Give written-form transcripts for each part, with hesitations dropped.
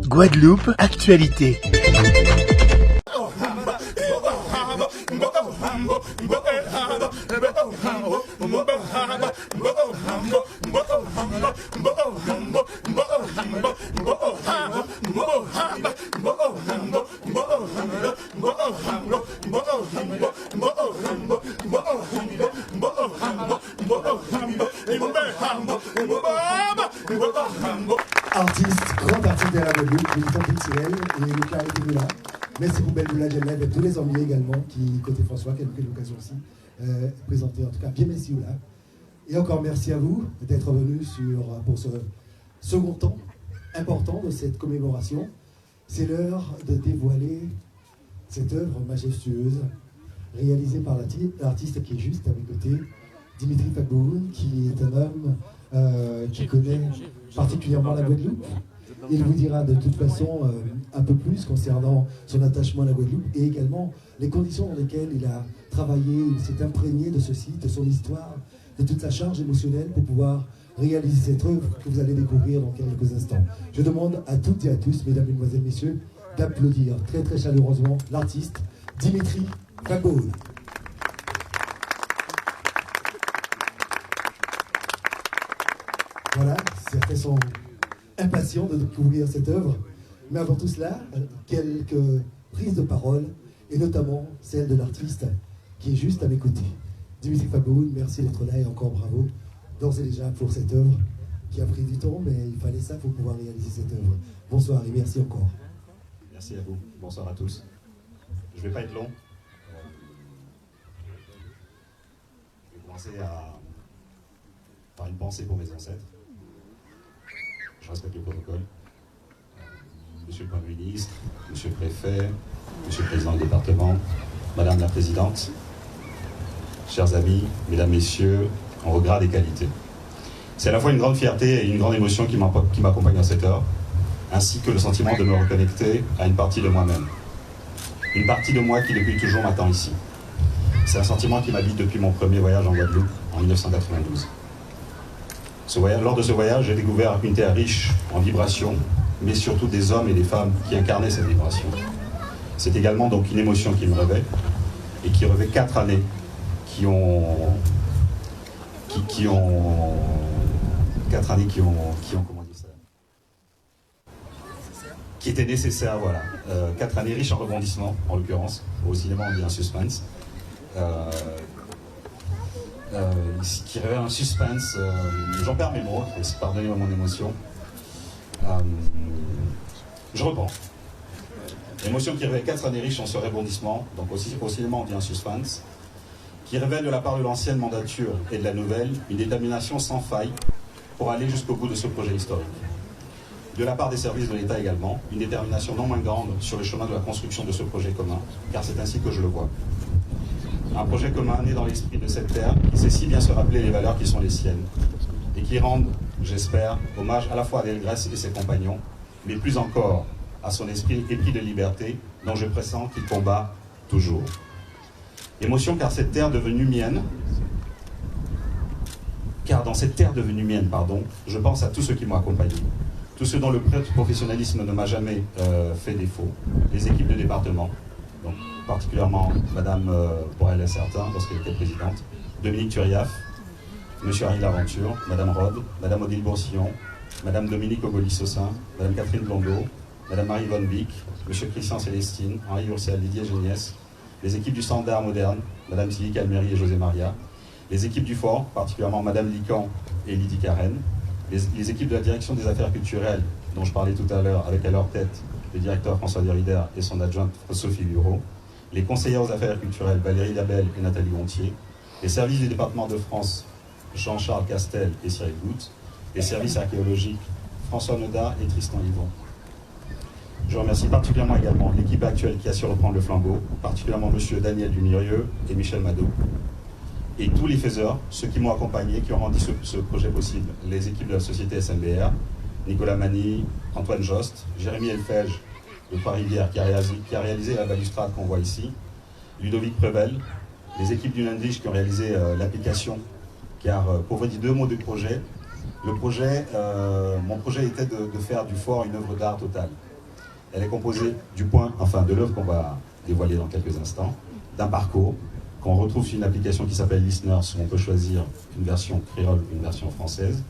Guadeloupe, actualité. Artiste, grand artiste de la Guadeloupe, militant culturel et Lucas Edouard. Merci pour Beldoula Genève et tous les amis également qui, côté François, qui a eu l'occasion aussi présenter. En tout cas, bien merci Oula. Et encore merci à vous d'être venus pour ce second temps important de cette commémoration. C'est l'heure de dévoiler cette œuvre majestueuse réalisée par l'artiste qui est juste à mes côtés, Dimitri Fagboun, qui est un homme qui connaît particulièrement la Guadeloupe. Il vous dira de toute façon un peu plus concernant son attachement à la Guadeloupe et également les conditions dans lesquelles il a travaillé, il s'est imprégné de ce site, de son histoire, de toute sa charge émotionnelle pour pouvoir réaliser cette œuvre que vous allez découvrir dans quelques instants. Je demande à toutes et à tous, mesdames, mesdemoiselles, messieurs, d'applaudir très très chaleureusement l'artiste Dimitri Fagboun. Voilà, certains sont impatients de découvrir cette œuvre, mais avant tout cela, quelques prises de parole, et notamment celle de l'artiste qui est juste à mes côtés. Dimitri Fagboun, merci d'être là et encore bravo, d'ores et déjà pour cette œuvre qui a pris du temps, mais il fallait ça pour pouvoir réaliser cette œuvre. Bonsoir et merci encore. Merci à vous, bonsoir à tous. Je ne vais pas être long. Je vais commencer par une pensée pour mes ancêtres. Je respecte le protocole. Monsieur le Premier ministre, Monsieur le Préfet, Monsieur le Président du département, Madame la Présidente, chers amis, Mesdames, Messieurs, en regard des qualités. C'est à la fois une grande fierté et une grande émotion qui m'accompagne dans cette heure, ainsi que le sentiment de me reconnecter à une partie de moi-même. Une partie de moi qui depuis toujours m'attend ici. C'est un sentiment qui m'habite depuis mon premier voyage en Guadeloupe en 1992. Lors de ce voyage, j'ai découvert une terre riche en vibrations, mais surtout des hommes et des femmes qui incarnaient cette vibration. C'est également donc une émotion qui me revêt, et qui revêt 4 années qui ont comment dire ça, qui étaient nécessaires, voilà. 4 années riches en rebondissements, en l'occurrence. Au cinéma, on dit un suspense. Qui révèle un suspense, j'en perds mes mots, pardonnez-moi mon émotion. Je reprends. Émotion qui révèle 4 années riches en ce rebondissement, donc aussi au cinéma on dit un suspense, qui révèle de la part de l'ancienne mandature et de la nouvelle une détermination sans faille pour aller jusqu'au bout de ce projet historique. De la part des services de l'État également, une détermination non moins grande sur le chemin de la construction de ce projet commun, car c'est ainsi que je le vois. Un projet commun né dans l'esprit de cette terre qui sait si bien se rappeler les valeurs qui sont les siennes et qui rendent, j'espère, hommage à la fois à Delgrès et ses compagnons, mais plus encore à son esprit épris de liberté dont je pressens qu'il combat toujours. Émotion car cette terre devenue mienne, dans cette terre devenue mienne, je pense à tous ceux qui m'ont accompagné, tous ceux dont le professionnalisme ne m'a jamais fait défaut, les équipes de département, donc particulièrement Madame Borel Certain, lorsqu'elle était présidente, Dominique Turiaf, Monsieur Harry Laventure, Madame Rode, Madame Odile Boursillon, Madame Dominique Ogoli-Saussin, Madame Catherine Blondeau, Madame Marie Von Vic, Monsieur Christian Célestine, Henri Ursel, Didier Géniès, les équipes du Centre d'art moderne, Madame Sylvie Calmery et José Maria, les équipes du Fort, particulièrement Madame Lican et Lydie Carène, les équipes de la direction des affaires culturelles, dont je parlais tout à l'heure, avec à leur tête le directeur François Derrider et son adjointe Sophie Bureau, les conseillères aux affaires culturelles Valérie Labelle et Nathalie Gontier, les services du département de France Jean-Charles Castel et Cyril Goutte, les services archéologiques François Noda et Tristan Yvon. Je remercie particulièrement également l'équipe actuelle qui a su reprendre le flambeau, particulièrement M. Daniel Dumirieux et Michel Mado, et tous les faiseurs, ceux qui m'ont accompagné, qui ont rendu ce projet possible, les équipes de la société SMBR, Nicolas Mani, Antoine Jost, Jérémy Elfège de Trois-Rivières qui a réalisé la balustrade qu'on voit ici, Ludovic Prevel, les équipes du Landrich qui ont réalisé l'application, car pour vous dire 2 mots du projet, mon projet était de faire du fort une œuvre d'art totale. Elle est composée de l'œuvre qu'on va dévoiler dans quelques instants, d'un parcours qu'on retrouve sur une application qui s'appelle Listeners, où on peut choisir une version créole ou une version française.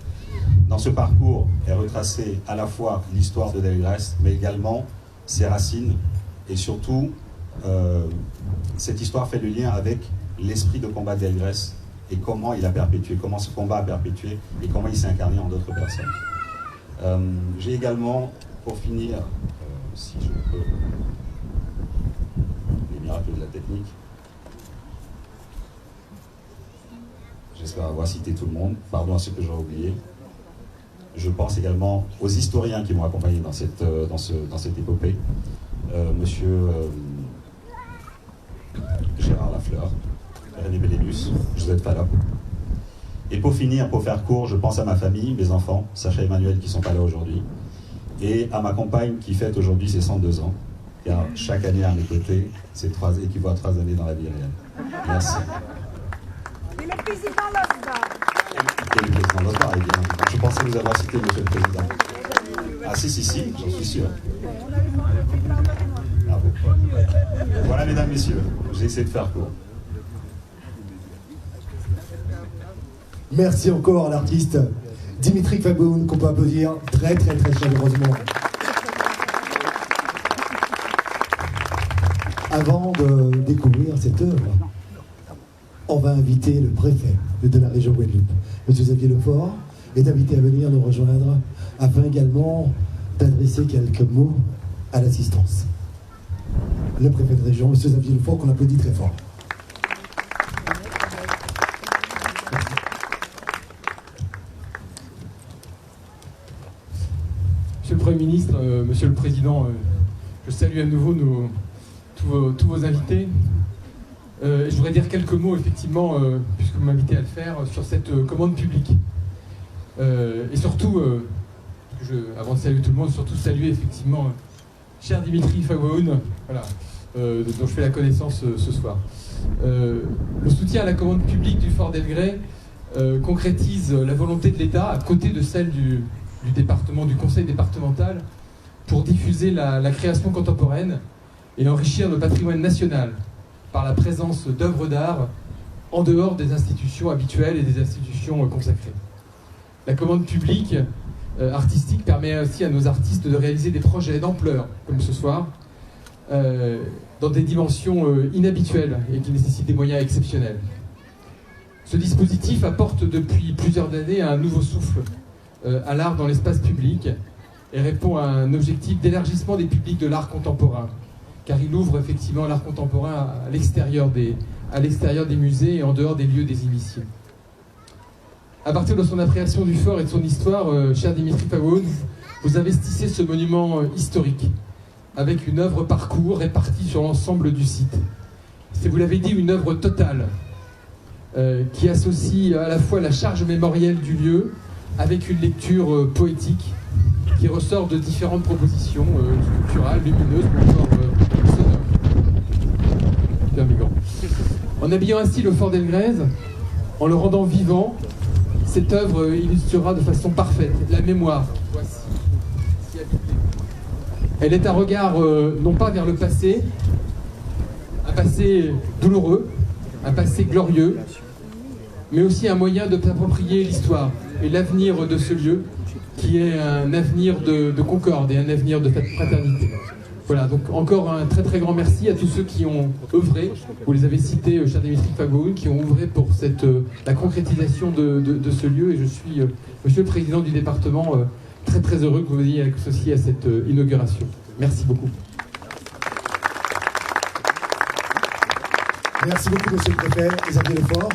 Dans ce parcours est retracée à la fois l'histoire de Delgrès, mais également ses racines, et surtout, cette histoire fait le lien avec l'esprit de combat de Delgrès et comment il a perpétué, comment ce combat a perpétué et comment il s'est incarné en d'autres personnes. J'ai également, pour finir, si je peux, les miracles de la technique, j'espère avoir cité tout le monde, pardon à ceux que j'aurais oublié. Je pense également aux historiens qui m'ont accompagné dans cette épopée. Monsieur Gérard Lafleur, René Bellélus, Joseph Falop. Et pour finir, pour faire court, je pense à ma famille, mes enfants, Sacha et Emmanuel qui ne sont pas là aujourd'hui, et à ma compagne qui fête aujourd'hui ses 102 ans, car chaque année à mes côtés, c'est équivaut à 3 années dans la vie réelle. Merci. Et le président Losbar. Et le président Losbar, évidemment. Je pensais vous avoir cité, monsieur le président. Ah si, j'en suis sûr. Bravo. Voilà, mesdames, messieurs, j'ai essayé de faire court. Merci encore à l'artiste Dimitri Fagoun, qu'on peut applaudir très chaleureusement. Avant de découvrir cette œuvre, on va inviter le préfet de la région Guadeloupe, M. Xavier Lefort, est invité à venir nous rejoindre afin également d'adresser quelques mots à l'assistance. Le préfet de région, M. Xavier Lefort, qu'on applaudit très fort. Monsieur le Premier ministre, Monsieur le Président, je salue à nouveau tous vos invités. Je voudrais dire quelques mots, effectivement, puisque vous m'invitez à le faire, sur cette commande publique. Et surtout, avant de saluer tout le monde, surtout saluer effectivement cher Dimitri Fagoun, voilà, dont je fais la connaissance ce soir. Le soutien à la commande publique du Fort Delgrès concrétise la volonté de l'État, à côté de celle du département, du conseil départemental, pour diffuser la création contemporaine et enrichir le patrimoine national par la présence d'œuvres d'art en dehors des institutions habituelles et des institutions consacrées. La commande publique artistique permet aussi à nos artistes de réaliser des projets d'ampleur, comme ce soir, dans des dimensions inhabituelles et qui nécessitent des moyens exceptionnels. Ce dispositif apporte depuis plusieurs années un nouveau souffle à l'art dans l'espace public et répond à un objectif d'élargissement des publics de l'art contemporain, car il ouvre effectivement l'art contemporain à l'extérieur des musées et en dehors des lieux des initiés. À partir de son appréciation du fort et de son histoire, cher Dimitri Fagoun, vous investissez ce monument historique avec une œuvre parcours répartie sur l'ensemble du site. C'est, vous l'avez dit, une œuvre totale qui associe à la fois la charge mémorielle du lieu avec une lecture poétique qui ressort de différentes propositions sculpturales, lumineuses ou encore sonores. Bien mignon. En habillant ainsi le Fort Delgrès, en le rendant vivant, cette œuvre illustrera de façon parfaite la mémoire. Voici, si habitée. Elle est un regard non pas vers le passé, un passé douloureux, un passé glorieux, mais aussi un moyen de s'approprier l'histoire et l'avenir de ce lieu, qui est un avenir de concorde et un avenir de fraternité. Voilà, donc encore un très grand merci à tous ceux qui ont œuvré, vous les avez cités, cher Dimitri Fagoun, qui ont œuvré pour la concrétisation de ce lieu, et je suis, monsieur le président du département, très heureux que vous ayez associé à cette inauguration. Merci beaucoup. Merci beaucoup, monsieur le préfet, Xavier Lefort.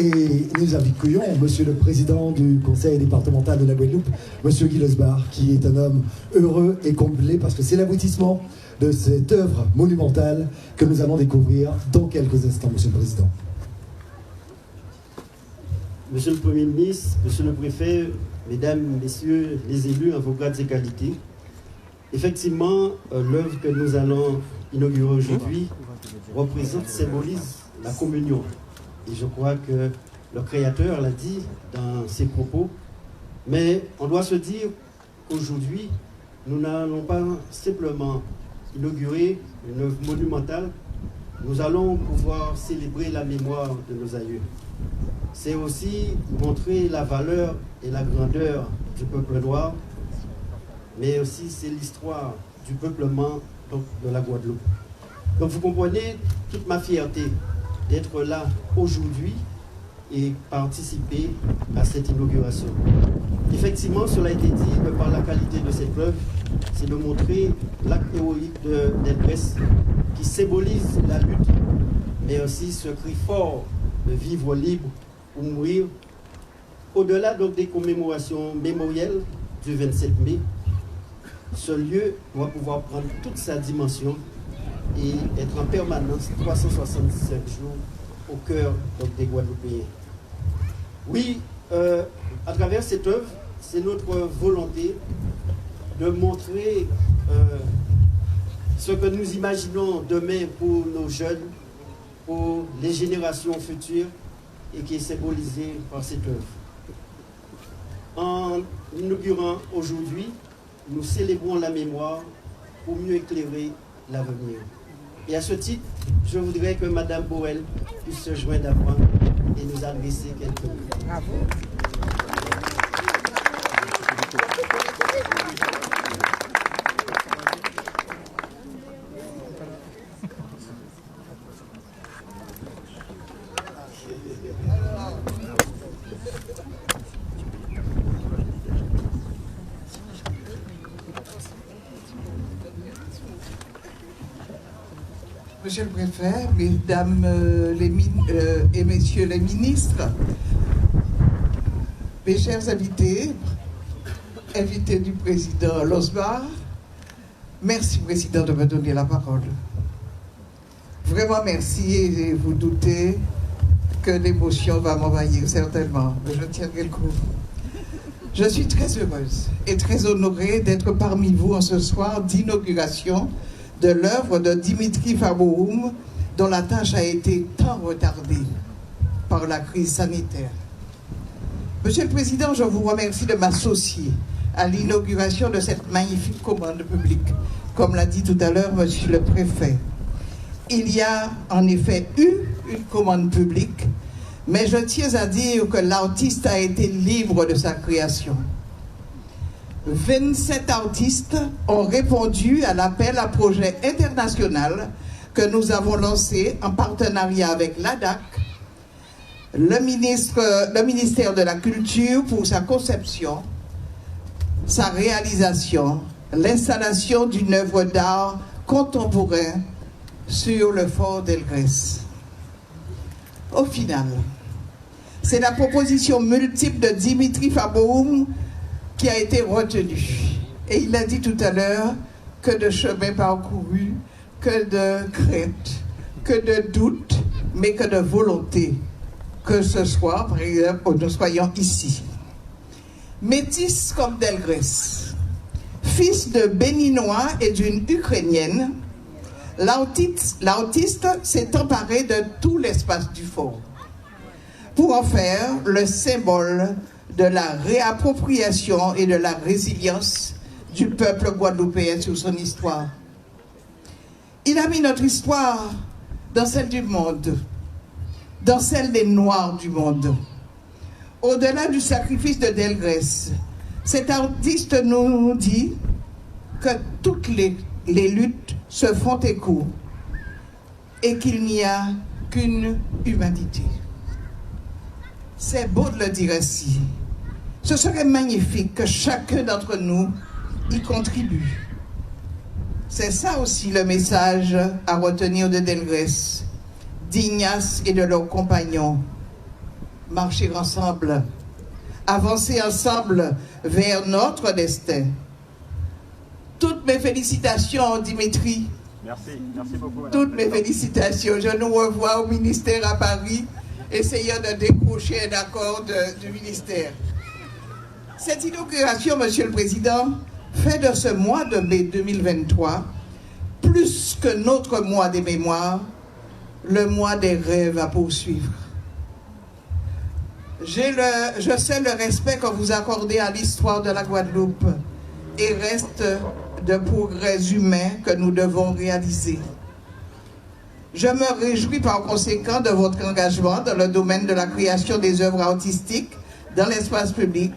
Et nous accueillons monsieur le président du conseil départemental de la Guadeloupe, monsieur Guy Losbar, qui est un homme heureux et comblé parce que c'est l'aboutissement de cette œuvre monumentale que nous allons découvrir dans quelques instants, monsieur le président. Monsieur le Premier ministre, monsieur le préfet, mesdames, messieurs les élus en vos grades et qualités, effectivement, l'œuvre que nous allons inaugurer aujourd'hui représente, symbolise la communion. Et je crois que le créateur l'a dit dans ses propos. Mais on doit se dire qu'aujourd'hui, nous n'allons pas simplement inaugurer une œuvre monumentale, nous allons pouvoir célébrer la mémoire de nos aïeux. C'est aussi montrer la valeur et la grandeur du peuple noir, mais aussi c'est l'histoire du peuplement de la Guadeloupe. Donc vous comprenez toute ma fierté d'être là aujourd'hui et participer à cette inauguration. Effectivement, cela a été dit, de par la qualité de cette œuvre, c'est de montrer l'acte héroïque d'Elgrès qui symbolise la lutte, mais aussi ce cri fort de vivre libre ou mourir. Au-delà donc des commémorations mémorielles du 27 mai, ce lieu doit pouvoir prendre toute sa dimension et être en permanence 365 jours au cœur donc, des Guadeloupéens. Oui, à travers cette œuvre, c'est notre volonté de montrer ce que nous imaginons demain pour nos jeunes, pour les générations futures, et qui est symbolisé par cette œuvre. En inaugurant aujourd'hui, nous célébrons la mémoire pour mieux éclairer l'avenir. Et à ce titre, je voudrais que Mme Boel puisse se joindre à moi et nous adresser quelques mots. Bravo. Monsieur le Préfet, Mesdames et Messieurs les ministres, mes chers invités du Président Losbar, merci Président de me donner la parole. Vraiment merci et vous doutez que l'émotion va m'envahir certainement, mais je tiendrai le coup. Je suis très heureuse et très honorée d'être parmi vous en ce soir d'inauguration de l'œuvre de Dimitri Farbowum, dont la tâche a été tant retardée par la crise sanitaire. Monsieur le Président, je vous remercie de m'associer à l'inauguration de cette magnifique commande publique, comme l'a dit tout à l'heure Monsieur le Préfet. Il y a en effet eu une commande publique, mais je tiens à dire que l'artiste a été libre de sa création. 27 artistes ont répondu à l'appel à projet international que nous avons lancé en partenariat avec l'ADAC, le ministère de la Culture pour sa conception, sa réalisation, l'installation d'une œuvre d'art contemporain sur le fort d'Elgrès. Au final, c'est la proposition multiple de Dimitri Farbowum qui a été retenu. Et il a dit tout à l'heure que de chemin parcouru, que de crainte, que de doute, mais que de volonté que ce soit, par exemple, nous soyons ici. Métis comme d'Elgrès, fils de Béninois et d'une Ukrainienne, l'artiste s'est emparé de tout l'espace du fort pour en faire le symbole de la réappropriation et de la résilience du peuple guadeloupéen sur son histoire. Il a mis notre histoire dans celle du monde, dans celle des Noirs du monde. Au-delà du sacrifice de Delgrès, cet artiste nous dit que toutes les luttes se font écho et qu'il n'y a qu'une humanité. C'est beau de le dire ainsi. Ce serait magnifique que chacun d'entre nous y contribue. C'est ça aussi le message à retenir de Delgrès, d'Ignace et de leurs compagnons. Marcher ensemble, avancer ensemble vers notre destin. Toutes mes félicitations, Dimitri. Merci beaucoup. Madame. Toutes mes félicitations. Je nous revois au ministère à Paris, essayant de décrocher un accord du ministère. Cette inauguration, Monsieur le Président, fait de ce mois de mai 2023, plus que notre mois des mémoires, le mois des rêves à poursuivre. Je sais le respect que vous accordez à l'histoire de la Guadeloupe et reste de progrès humains que nous devons réaliser. Je me réjouis par conséquent de votre engagement dans le domaine de la création des œuvres artistiques dans l'espace public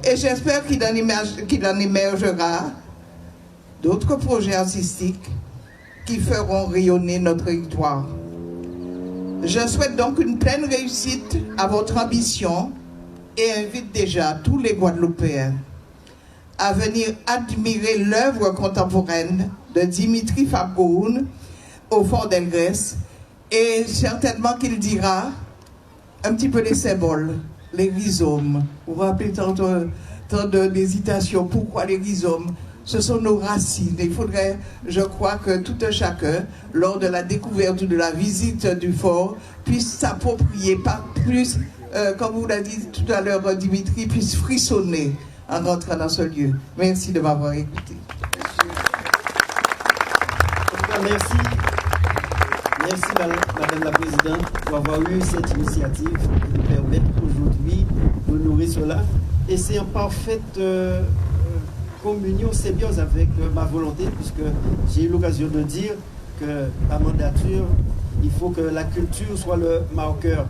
et j'espère qu'il en émergera d'autres projets artistiques qui feront rayonner notre territoire. Je souhaite donc une pleine réussite à votre ambition et invite déjà tous les Guadeloupéens à venir admirer l'œuvre contemporaine de Dimitri Fabgoun au Fort d'Elgrès et certainement qu'il dira un petit peu les symboles, les rhizomes. Vous vous rappelez tant d'hésitation, pourquoi les rhizomes? Ce sont nos racines. Il faudrait, je crois, que tout un chacun, lors de la découverte ou de la visite du fort, puisse s'approprier, pas plus, comme vous l'avez dit tout à l'heure, Dimitri, puisse frissonner en rentrant dans ce lieu. Merci de m'avoir écouté. Merci. Merci, Madame la Présidente, pour avoir eu cette initiative qui nous permet aujourd'hui d'honorer cela. Et c'est en parfaite communion, symbiose avec ma volonté, puisque j'ai eu l'occasion de dire que ma mandature, il faut que la culture soit le marqueur.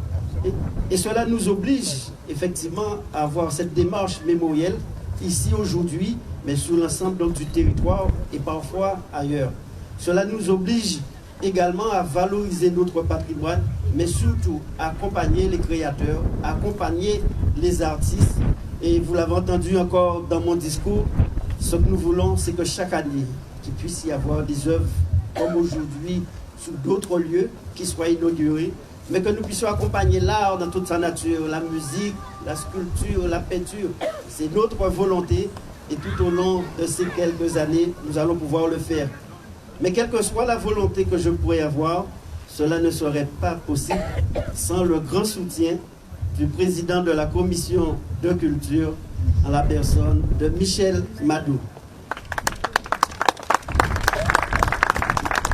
Et cela nous oblige effectivement à avoir cette démarche mémorielle ici aujourd'hui, mais sur l'ensemble du territoire et parfois ailleurs. Cela nous oblige également à valoriser notre patrimoine, mais surtout à accompagner les créateurs, à accompagner les artistes. Et vous l'avez entendu encore dans mon discours, ce que nous voulons, c'est que chaque année, qu'il puisse y avoir des œuvres comme aujourd'hui sur d'autres lieux qui soient inaugurées, mais que nous puissions accompagner l'art dans toute sa nature, la musique, la sculpture, la peinture. C'est notre volonté et tout au long de ces quelques années, nous allons pouvoir le faire. Mais quelle que soit la volonté que je pourrais avoir, cela ne serait pas possible sans le grand soutien du président de la commission de culture, en la personne de Michel Madou.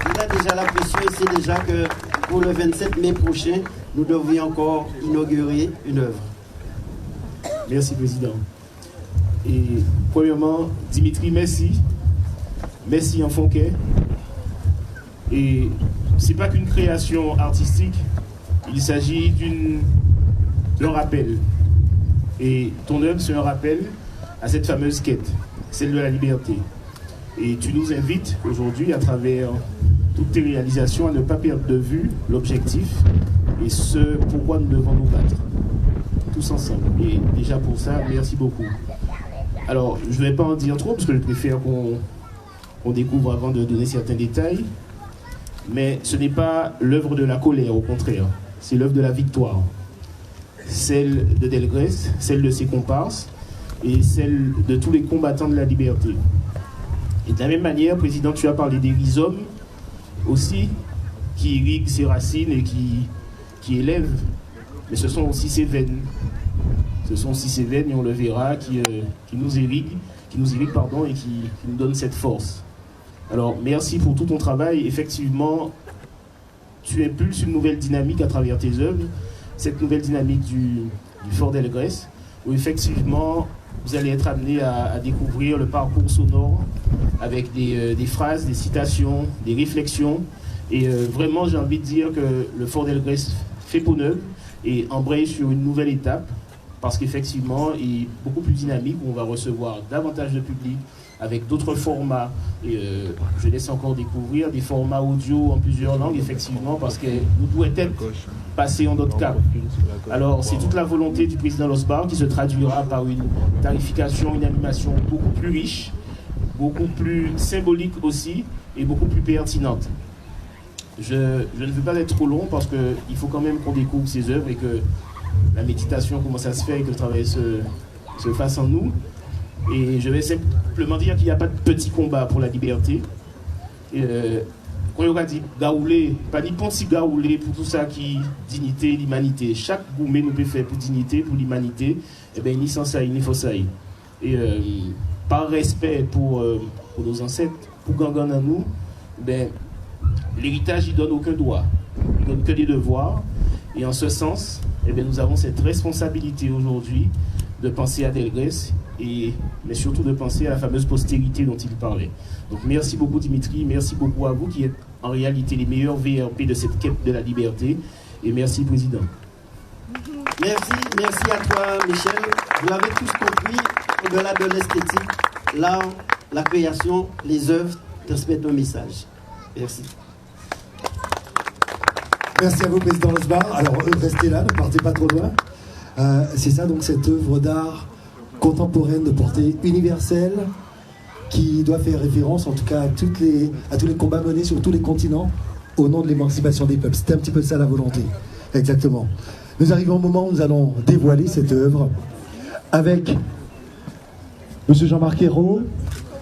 Il a déjà la pression et c'est déjà que pour le 27 mai prochain, nous devrions encore inaugurer une œuvre. Merci, Président. Et premièrement, Dimitri, merci. Merci en Fonquet. Et ce n'est pas qu'une création artistique, il s'agit d'un rappel. Et ton œuvre, c'est un rappel à cette fameuse quête, celle de la liberté. Et tu nous invites aujourd'hui, à travers toutes tes réalisations, à ne pas perdre de vue l'objectif et ce pourquoi nous devons nous battre, tous ensemble. Et déjà pour ça, merci beaucoup. Alors, je ne vais pas en dire trop, parce que je préfère qu'on découvre avant de donner certains détails. Mais ce n'est pas l'œuvre de la colère, au contraire. C'est l'œuvre de la victoire. Celle de Delgrès, celle de ses comparses et celle de tous les combattants de la liberté. Et de la même manière, Président, tu as parlé des rhizomes aussi, qui irriguent ses racines et qui élèvent, mais ce sont aussi ses veines. Ce sont aussi ces veines, et on le verra, qui nous irriguent, et qui nous donnent cette force. Alors, merci pour tout ton travail. Effectivement, tu impulses une nouvelle dynamique à travers tes œuvres, cette nouvelle dynamique du Fort d'Elgrès, où effectivement, vous allez être amené à découvrir le parcours sonore avec des phrases, des citations, des réflexions. Et vraiment, j'ai envie de dire que le Fort d'Elgrès fait peau neuve et embraye sur une nouvelle étape, parce qu'effectivement, il est beaucoup plus dynamique, où on va recevoir davantage de public, avec d'autres formats. Et je laisse encore découvrir des formats audio en plusieurs langues, effectivement, parce que nous devons être passés en d'autres cas. Alors, c'est toute la volonté du président Losbar qui se traduira par une tarification, une animation beaucoup plus riche, beaucoup plus symbolique aussi, et beaucoup plus pertinente. Je ne veux pas être trop long, parce qu'il faut quand même qu'on découvre ces œuvres et que la méditation commence à se faire et que le travail se fasse en nous. Et je vais simplement dire qu'il n'y a pas de petit combat pour la liberté. Quand on a dit gaoulé, pas ni penser gaoulé pour tout ça qui dignité, l'humanité. Chaque gourmet nous peut faire pour dignité, pour l'humanité. Et bien, ni sans ça, ni faut ça. Et par respect pour nos ancêtres, pour Gangan à nous, ben, l'héritage, il donne aucun droit. Il donne que des devoirs. Et en ce sens, eh bien, nous avons cette responsabilité aujourd'hui de penser à Delgrès, mais surtout de penser à la fameuse postérité dont il parlait. Donc merci beaucoup Dimitri, merci beaucoup à vous qui êtes en réalité les meilleurs VRP de cette quête de la liberté, et merci Président. Merci à toi Michel. Vous l'avez tous compris, au-delà de l'esthétique, l'art, la création, les œuvres transmettent un message. Merci. Merci à vous, Président Losbar. Alors, restez là, ne partez pas trop loin. C'est ça, donc, cette œuvre d'art contemporaine de portée universelle qui doit faire référence, en tout cas, à tous les combats menés sur tous les continents au nom de l'émancipation des peuples. C'était un petit peu ça, la volonté. Exactement. Nous arrivons au moment où nous allons dévoiler cette œuvre avec M. Jean-Marc Ayrault,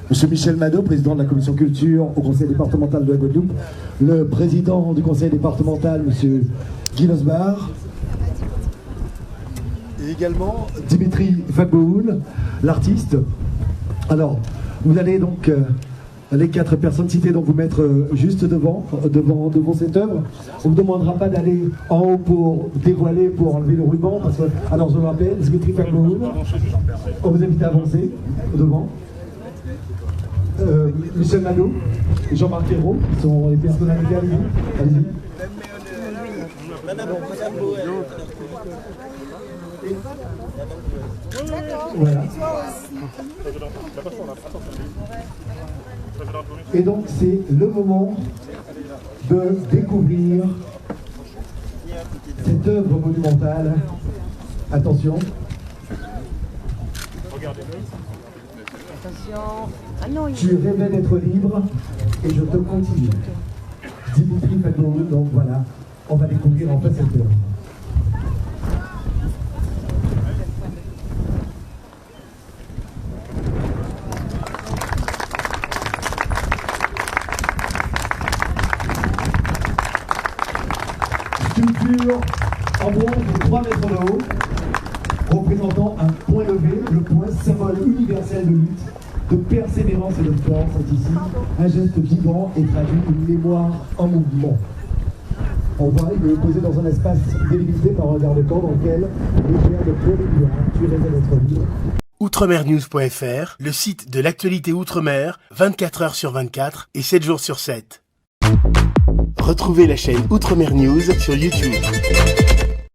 M. Michel Mado, président de la commission culture au conseil départemental de la Guadeloupe, le président du conseil départemental, M. Guy Losbar, et également Dimitri Fagboul, l'artiste. Alors, vous allez donc, les 4 personnes citées, donc vous mettre juste devant cette œuvre. On ne vous demandera pas d'aller en haut pour dévoiler, pour enlever le ruban, parce que, alors je le rappelle, Dimitri Fagboul, on vous invite à avancer devant. Michel Mado et Jean-Marc Ayrault sont les personnalités. Allez-y. Voilà. Et donc c'est le moment de découvrir cette œuvre monumentale. Attention. Tu rêvais d'être libre et je te continue. Dimitri Fagboul, donc voilà, on va découvrir en fait cette œuvre. Sculpture en bronze de 3 mètres de haut, représentant un point levé, le point symbole universel de lutte, de persévérance et de force, c'est ici un geste vivant et traduit une mémoire en mouvement. On voit, il est posé dans un espace délimité par un garde-corps dans lequel les pierres de Paul et Burin, tu rêvais d'être libre. Outremernews.fr, le site de l'actualité Outre-mer, 24 heures sur 24 et 7 jours sur 7. Retrouvez la chaîne Outremer News sur YouTube.